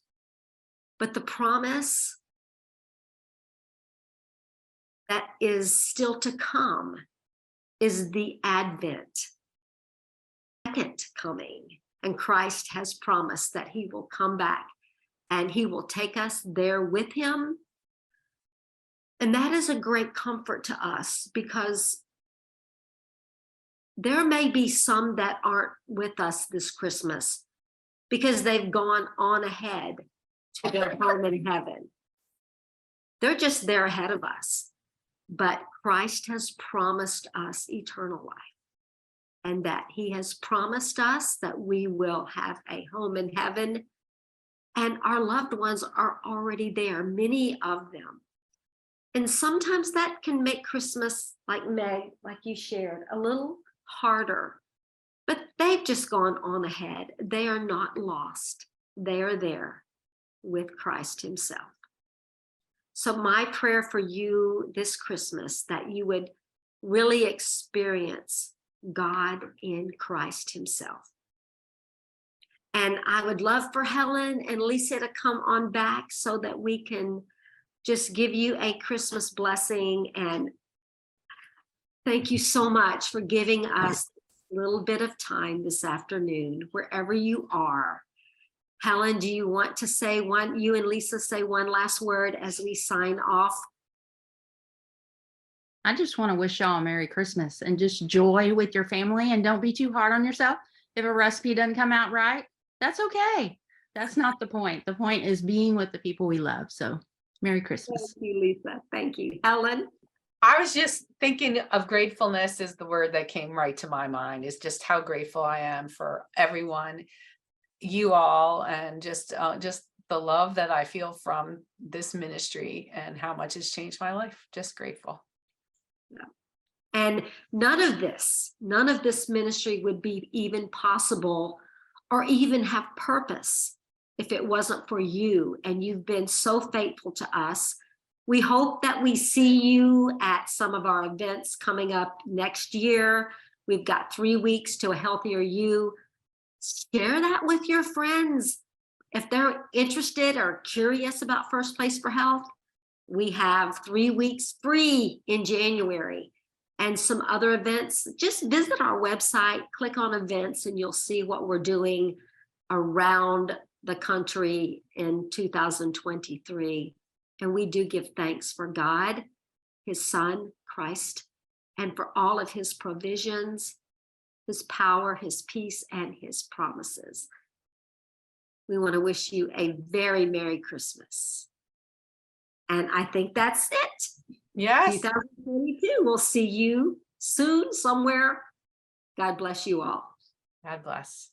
But the promise that is still to come is the Advent, second coming. And Christ has promised that he will come back and he will take us there with him. And that is a great comfort to us, because there may be some that aren't with us this Christmas because they've gone on ahead to their home in heaven. They're just there ahead of us. But Christ has promised us eternal life, and that he has promised us that we will have a home in heaven, and our loved ones are already there, many of them. And sometimes that can make Christmas, like Meg, like you shared, a little harder, but they've just gone on ahead. They are not lost. They are there with Christ himself. So my prayer for you this Christmas, that you would really experience God in Christ himself. And I would love for Helen and Lisa to come on back so that we can just give you a Christmas blessing. And thank you so much for giving us a little bit of time this afternoon, wherever you are. Helen, do you want to say one, you and Lisa say one last word as we sign off? I just want to wish y'all a Merry Christmas and just joy with your family, and don't be too hard on yourself. If a recipe doesn't come out right, that's okay. That's not the point. The point is being with the people we love. So Merry Christmas. Thank you, Lisa. Thank you. Helen? I was just thinking of gratefulness is the word that came right to my mind, is just how grateful I am for everyone, you all, and just the love that I feel from this ministry and how much it's changed my life. Just grateful. And none of this ministry would be even possible or even have purpose if it wasn't for you. And you've been so faithful to us. We hope that we see you at some of our events coming up next year. We've got 3 weeks to a healthier you. Share that with your friends. If they're interested or curious about First Place for Health, we have 3 weeks free in January and some other events. Just visit our website, click on events, and you'll see what we're doing around the country in 2023. And we do give thanks for God, his son, Christ, and for all of his provisions, his power, his peace, and his promises. We want to wish you a very Merry Christmas. And I think that's it. Yes. 2022. We'll see you soon somewhere. God bless you all. God bless.